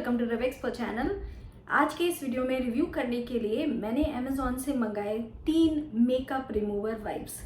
Welcome to रेवेक्सपर्ट channel. आज के इस वीडियो में रिव्यू करने के लिए मैंने अमेज़ॉन से मंगाए 3 makeup remover wipes.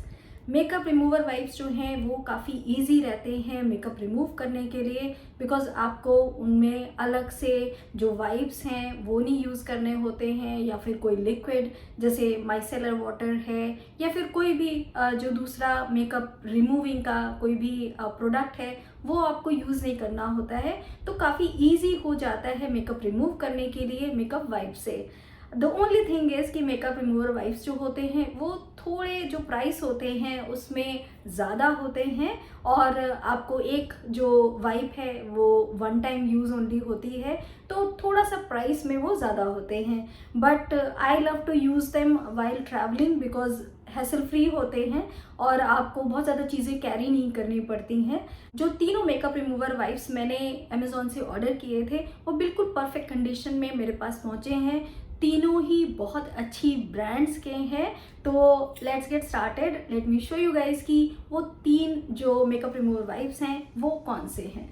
Makeup remover wipes जो हैं वो काफ़ी इजी रहते हैं मेकअप रिमूव करने के लिए, बिकॉज आपको उनमें अलग से जो वाइप्स हैं वो नहीं यूज़ करने होते हैं, या फिर कोई लिक्विड जैसे माइसेलर वाटर है, या फिर कोई भी जो दूसरा मेकअप रिमूविंग का कोई भी प्रोडक्ट है वो आपको यूज़ नहीं करना होता है। तो काफ़ी ईजी हो जाता है मेकअप रिमूव करने के लिए मेकअप वाइप से। द ओनली थिंग इज़ कि मेकअप रिमूवर वाइप्स जो होते हैं वो थोड़े जो प्राइस होते हैं उसमें ज़्यादा होते हैं, और आपको एक जो वाइप है वो वन टाइम यूज़ ओनली होती है, तो थोड़ा सा प्राइस में वो ज़्यादा होते हैं। But I love to use them while travelling because hassle free होते हैं और आपको बहुत ज़्यादा चीज़ें कैरी नहीं करनी पड़ती हैं। जो तीनों मेकअप रिमूवर वाइप्स मैंने अमेज़ॉन से ऑर्डर किए थे वो बिल्कुल परफेक्ट कंडीशन में मेरे पास पहुँचे हैं। तीनों ही बहुत अच्छी ब्रांड्स के हैं। तो let's get started. Let me show you guys कि वो 3 जो मेकअप रिमूवर वाइप्स हैं वो कौन से हैं।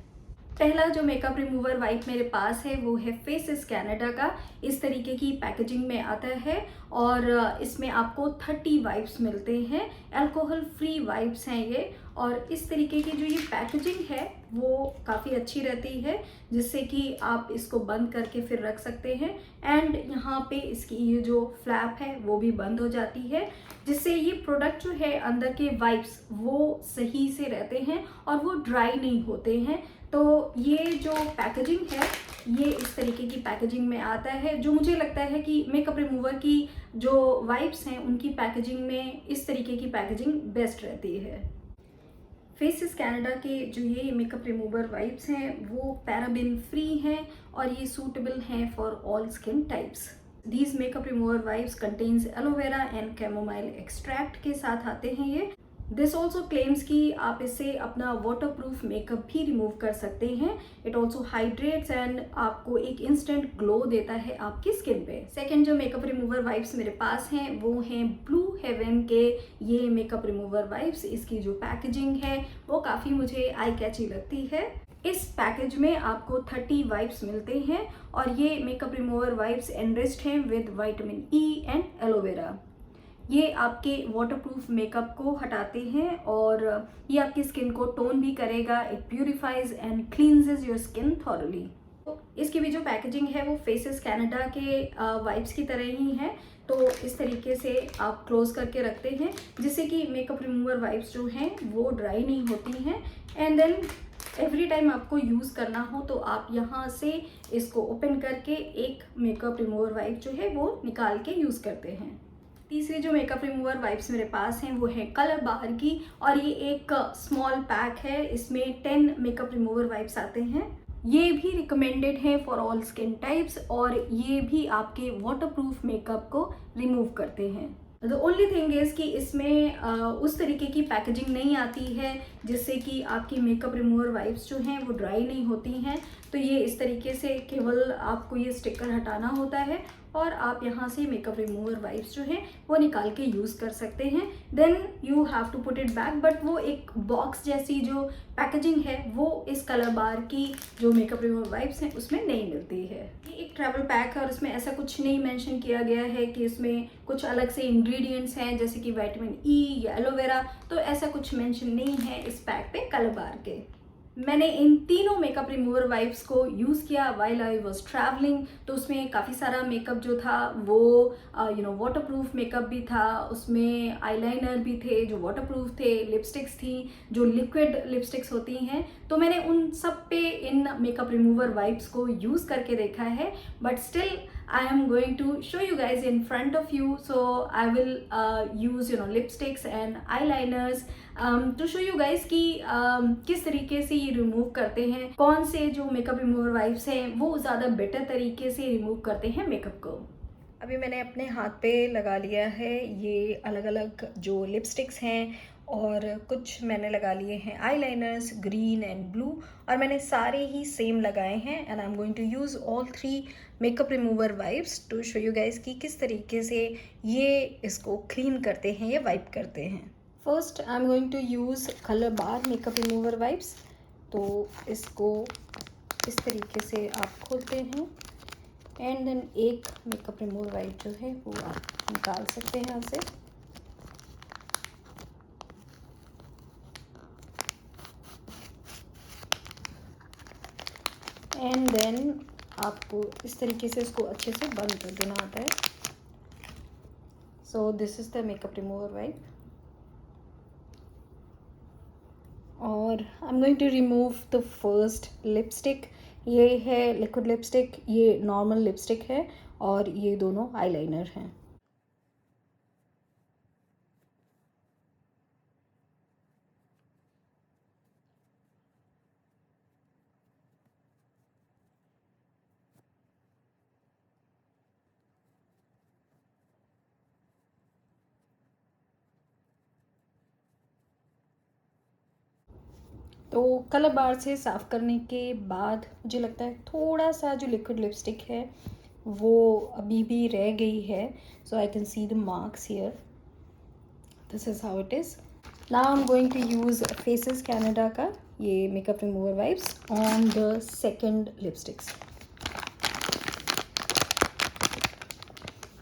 पहला जो मेकअप रिमूवर वाइप मेरे पास है वो है फेसेस कनाडा का। इस तरीके की पैकेजिंग में आता है और इसमें आपको 30 वाइप्स मिलते हैं। अल्कोहल फ्री वाइप्स हैं ये, और इस तरीके की जो ये पैकेजिंग है वो काफ़ी अच्छी रहती है, जिससे कि आप इसको बंद करके फिर रख सकते हैं। एंड यहाँ पे इसकी ये जो फ्लैप है वो भी बंद हो जाती है, जिससे ये प्रोडक्ट जो है अंदर के वाइप्स वो सही से रहते हैं और वो ड्राई नहीं होते हैं। तो ये जो पैकेजिंग है ये इस तरीके की पैकेजिंग में आता है, जो मुझे लगता है कि मेकअप रिमूवर की जो वाइप्स हैं उनकी पैकेजिंग में इस तरीके की पैकेजिंग बेस्ट रहती है। फेसेस कनाडा के जो ये मेकअप रिमूवर वाइप्स हैं वो पैराबेन फ्री हैं और ये सूटेबल हैं for all skin types. These makeup remover wipes contains aloe vera and chamomile extract के साथ आते हैं ये। दिस ऑल्सो क्लेम्स कि आप इससे अपना वाटरप्रूफ मेकअप भी रिमूव कर सकते हैं। इट ऑल्सो हाइड्रेट्स एंड आपको एक इंस्टेंट ग्लो देता है आपकी स्किन पे। सेकेंड जो मेकअप रिमूवर वाइप्स मेरे पास हैं वो हैं ब्लू हेवन के ये मेकअप रिमूवर वाइप्स। इसकी जो पैकेजिंग है वो काफ़ी मुझे आई कैची लगती है। इस पैकेज में आपको 30 वाइप्स मिलते हैं और ये मेकअप रिमूवर वाइप्स एनरिच्ड हैं with vitamin E and aloe vera. ये आपके वाटरप्रूफ मेकअप को हटाते हैं और ये आपकी स्किन को टोन भी करेगा। It purifies and cleanses your skin thoroughly. इसकी भी जो पैकेजिंग है वो फेसेस कनाडा के वाइप्स की तरह ही है। तो इस तरीके से आप क्लोज करके रखते हैं जिससे कि मेकअप रिमूवर वाइप्स जो हैं वो ड्राई नहीं होती हैं। एंड देन एवरी टाइम आपको यूज़ करना हो तो आप यहाँ से इसको ओपन करके एक मेकअप रिमूवर वाइप जो है वो निकाल के यूज़ करते हैं। तीसरी जो मेकअप रिमूवर वाइप्स मेरे पास हैं वो है कलर बार की, और ये एक स्मॉल पैक है। इसमें 10 मेकअप रिमूवर वाइप्स आते हैं। ये भी रिकमेंडेड है फॉर ऑल स्किन टाइप्स और ये भी आपके वाटरप्रूफ मेकअप को रिमूव करते हैं। द ओनली थिंग इज़ कि इसमें उस तरीके की पैकेजिंग नहीं आती है जिससे कि आपकी मेकअप रिमूवर वाइप्स जो हैं वो ड्राई नहीं होती हैं। तो ये इस तरीके से केवल आपको ये स्टिकर हटाना होता है और आप यहाँ से मेकअप रिमूवर वाइप्स जो हैं वो निकाल के यूज़ कर सकते हैं। Then you have to put it back. But वो एक बॉक्स जैसी जो पैकेजिंग है वो इस कलर बार की जो मेकअप रिमूवर वाइप्स हैं उसमें नहीं मिलती है। ये एक ट्रैवल पैक है और इसमें ऐसा कुछ नहीं मेंशन किया गया है कि इसमें कुछ अलग से इंग्रेडिएंट्स हैं जैसे कि विटामिन ई या एलोवेरा, तो ऐसा कुछ मेंशन नहीं है इस पैक पे कलर बार के। मैंने इन तीनों मेकअप रिमूवर वाइप्स को यूज़ किया वाइल आई वॉज ट्रैवलिंग। तो उसमें काफ़ी सारा मेकअप जो था वो वाटरप्रूफ मेकअप भी था, उसमें आईलाइनर भी थे जो वाटरप्रूफ थे, लिपस्टिक्स थी जो लिक्विड लिपस्टिक्स होती हैं। तो मैंने उन सब पे इन मेकअप रिमूवर वाइप्स को यूज़ करके देखा है, but still I am going to show you guys in front of you. So I will use lipsticks and eyeliners to show you guys कि किस तरीके से ये रिमूव करते हैं, कौन से जो मेकअप रिमूवर वाइप्स हैं वो ज़्यादा बेटर तरीके से रिमूव करते हैं मेकअप को। अभी मैंने अपने हाथ पे लगा लिया है ये अलग अलग जो लिपस्टिक्स हैं, और कुछ मैंने लगा लिए हैं आईलाइनर्स ग्रीन एंड ब्लू, और मैंने सारे ही सेम लगाए हैं। And I am going to use all 3 makeup remover wipes to show you guys कि किस तरीके से ये इसको क्लीन करते हैं, ये वाइप करते हैं। First I am going to use Colorbar makeup remover wipes. तो इसको इस तरीके से आप खोलते हैं एंड देन एक मेकअप रिमूवर वाइप जो है वो आप निकाल सकते हैं यहाँ से। एंड देन आपको इस तरीके से इसको अच्छे से बंद कर देना होता है। So this is the makeup remover wipe और I am going to remove the first lipstick. ये है लिक्विड लिपस्टिक, ये नॉर्मल लिपस्टिक है और ये दोनों आईलाइनर हैं। तो कलर बार से साफ़ करने के बाद मुझे लगता है थोड़ा सा जो लिक्विड लिपस्टिक है वो अभी भी रह गई है। So I can see the marks here. This is how it is. Now I am going to use Faces Canada का ये makeup remover wipes on the second lipsticks.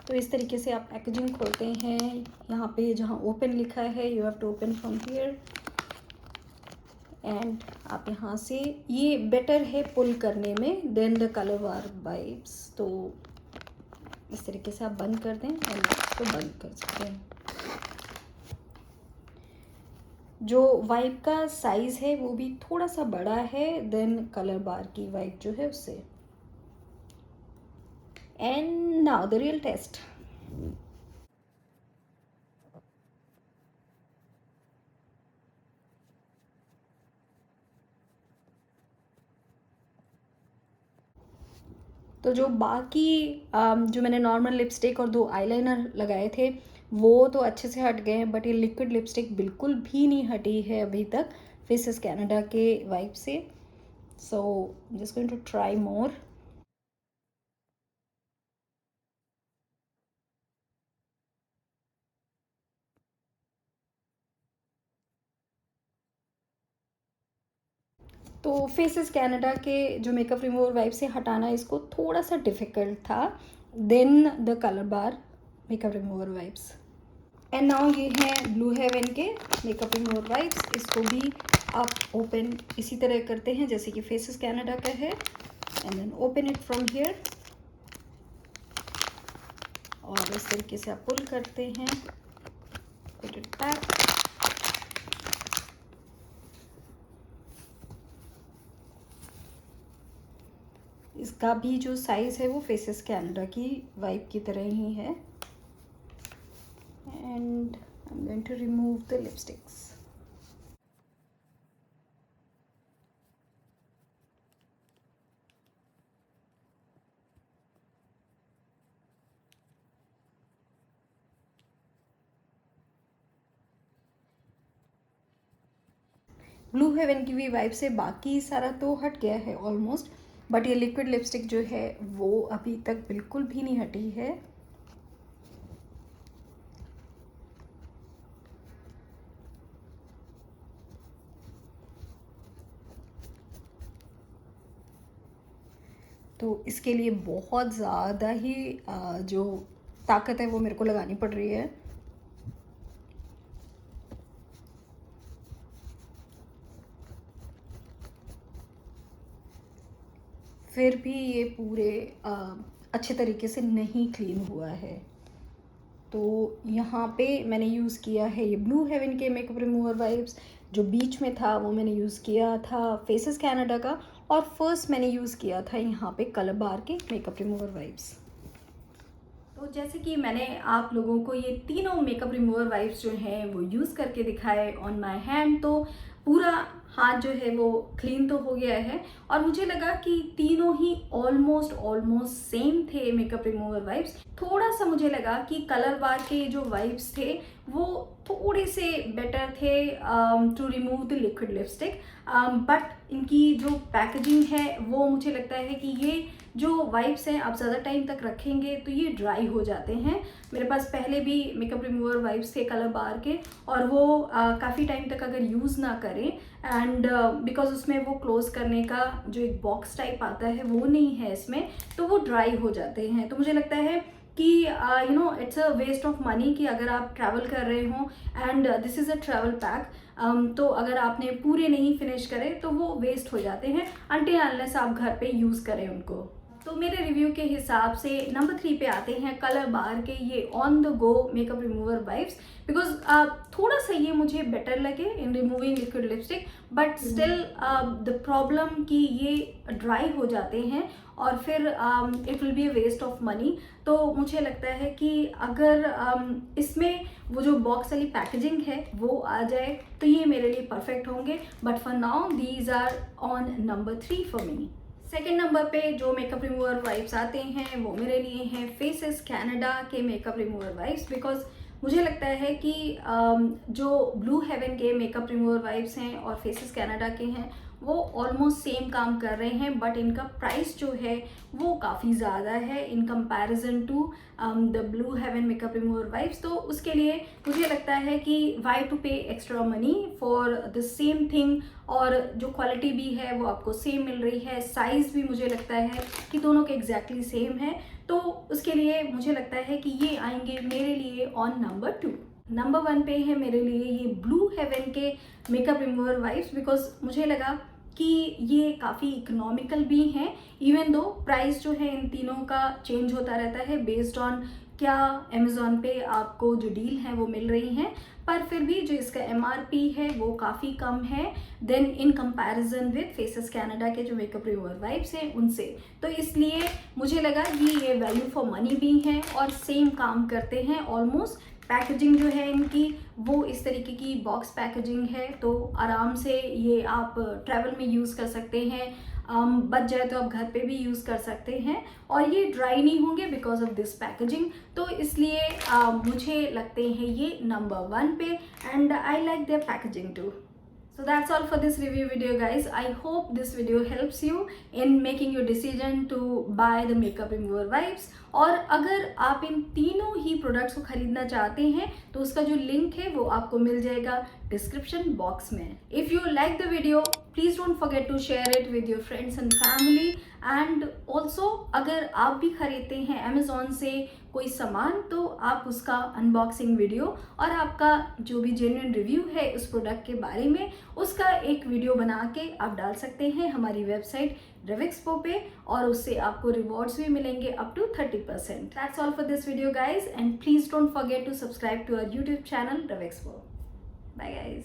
तो इस तरीके से आप पैकेजिंग खोलते हैं। यहाँ पे जहाँ ओपन लिखा है you have to open from here and आप यहाँ से, ये बेटर है पुल करने में than the Colorbar wipes. तो इस तरीके से आप बंद कर दें और इसको बंद कर सकते हैं। जो वाइप का साइज़ है वो भी थोड़ा सा बड़ा है देन कलर बार की वाइप जो है उससे। And now the real test. तो जो बाकी जो मैंने नॉर्मल लिपस्टिक और 2 आईलाइनर लगाए थे वो तो अच्छे से हट गए हैं, बट ये लिक्विड लिपस्टिक बिल्कुल भी नहीं हटी है अभी तक फेसेस कैनेडा के वाइप से। So just going to try more. तो फेसेस कैनेडा के जो मेकअप रिमूवर वाइप से हटाना इसको थोड़ा सा डिफ़िकल्ट था then the Colorbar makeup remover wipes. And now ये हैं ब्लू हेवन के मेकअप रिमूवर वाइप्स। इसको भी आप ओपन इसी तरह करते हैं जैसे कि फेसेस कैनेडा का है and then open it from here और इस तरीके से आप पुल करते हैं, पुट इट बैक। इसका भी जो साइज़ है वो फेसेस कैनेडा की वाइप की तरह ही है। And I am going to remove the lipsticks. Blue Heaven की भी वाइप से बाकी सारा तो हट गया है ऑलमोस्ट, बट ये लिक्विड लिपस्टिक जो है वो अभी तक बिल्कुल भी नहीं हटी है। तो इसके लिए बहुत ज़्यादा ही जो ताकत है वो मेरे को लगानी पड़ रही है। फिर भी ये पूरे अच्छे तरीके से नहीं क्लीन हुआ है। तो यहाँ पे मैंने यूज़ किया है ये ब्लू हेवन के मेकअप रिमूवर वाइप्स। जो बीच में था वो मैंने यूज़ किया था फेसेस कैनेडा का और फर्स्ट मैंने यूज़ किया था यहाँ पे कलर बार के मेकअप रिमूवर वाइप्स। तो जैसे कि मैंने आप लोगों को ये तीनों मेकअप रिमूवर वाइप्स जो हैं वो यूज़ करके दिखाए ऑन माय हैंड, तो पूरा हाथ जो है वो क्लीन तो हो गया है और मुझे लगा कि तीनों ही ऑलमोस्ट सेम थे मेकअप रिमूवर वाइप्स। थोड़ा सा मुझे लगा कि कलर बार के जो वाइप्स थे वो थोड़े से बेटर थे to remove the liquid lipstick, but इनकी जो पैकेजिंग है वो मुझे लगता है कि ये जो वाइप्स हैं आप ज़्यादा टाइम तक रखेंगे तो ये ड्राई हो जाते हैं। मेरे पास पहले भी मेकअप रिमूवर वाइप्स थे कलर बार के और वो काफ़ी टाइम तक अगर यूज़ ना करें, एंड बिकॉज उसमें वो क्लोज करने का जो एक बॉक्स टाइप आता है वो नहीं है इसमें, तो वो ड्राई हो जाते हैं। तो मुझे लगता है कि you know it's a waste of money कि अगर आप ट्रैवल कर रहे हो and this is a travel pack, तो अगर आपने पूरे नहीं फिनिश करे तो वो वेस्ट हो जाते हैं अनटिल अनलेस आप घर पे यूज़ करें उनको। तो मेरे रिव्यू के हिसाब से नंबर 3 पे आते हैं कलर बार के ये on the go makeup remover wipes, because थोड़ा सा ये मुझे बेटर लगे in removing liquid lipstick, but still the problem कि ये ड्राई हो जाते हैं और फिर it will be a waste of money. तो मुझे लगता है कि अगर इसमें वो जो बॉक्स वाली पैकेजिंग है वो आ जाए तो ये मेरे लिए परफेक्ट होंगे, but for now these are on number 3 for me. Second number पे जो मेकअप रिमूवर वाइप्स आते हैं वो मेरे लिए हैं फेसेस कनाडा के मेकअप रिमूवर वाइप्स, बिकॉज मुझे लगता है कि जो ब्लू हेवन के मेकअप रिमूवर वाइप्स हैं और फेसेस कनाडा के हैं वो ऑलमोस्ट सेम काम कर रहे हैं, बट इनका प्राइस जो है वो काफ़ी ज़्यादा है in comparison to the Blue Heaven makeup remover wipes. तो उसके लिए मुझे लगता है कि why to pay extra money for the same thing, और जो क्वालिटी भी है वो आपको सेम मिल रही है, साइज़ भी मुझे लगता है कि दोनों के एग्जैक्टली सेम है। तो उसके लिए मुझे लगता है कि ये आएंगे मेरे लिए ऑन नंबर 2। नंबर 1 पे है मेरे लिए ये ब्लू हेवन के मेकअप रिमूवर वाइप्स, बिकॉज मुझे लगा कि ये काफ़ी इकोनॉमिकल भी हैं, इवन दो प्राइस जो है इन तीनों का चेंज होता रहता है बेस्ड ऑन क्या अमेज़ॉन पे आपको जो डील है वो मिल रही हैं, पर फिर भी जो इसका MRP है वो काफ़ी कम है then in comparison with Faces Canada के जो मेकअप रिमूवर वाइप्स हैं उनसे। तो इसलिए मुझे लगा कि ये वैल्यू फॉर मनी भी हैं और सेम काम करते हैं ऑलमोस्ट। पैकेजिंग जो है इनकी वो इस तरीके की बॉक्स पैकेजिंग है, तो आराम से ये आप ट्रैवल में यूज़ कर सकते हैं, बच जाए तो आप घर पे भी यूज़ कर सकते हैं, और ये ड्राई नहीं होंगे बिकॉज ऑफ दिस पैकेजिंग। तो इसलिए मुझे लगते हैं ये नंबर 1 पे, and I like their packaging too. So that's all for this review video guys. I hope this video helps you in making your decision to buy the makeup remover wipes. और अगर आप इन तीनों ही products को खरीदना चाहते हैं तो उसका जो लिंक है वो आपको मिल जाएगा डिस्क्रिप्शन बॉक्स में। If you like the video, please don't forget to share it with your friends and family. And also अगर आप भी खरीदते हैं अमेज़ॉन से कोई सामान तो आप उसका अनबॉक्सिंग वीडियो और आपका जो भी जेन्युइन रिव्यू है उस प्रोडक्ट के बारे में उसका एक वीडियो बना के आप डाल सकते हैं हमारी वेबसाइट रेविक्सपो पे, और उससे आपको रिवॉर्ड्स भी मिलेंगे up to 30%। That's all for this video guys, and please don't forget to subscribe to our YouTube channel रेविक्सपो। Bye guys.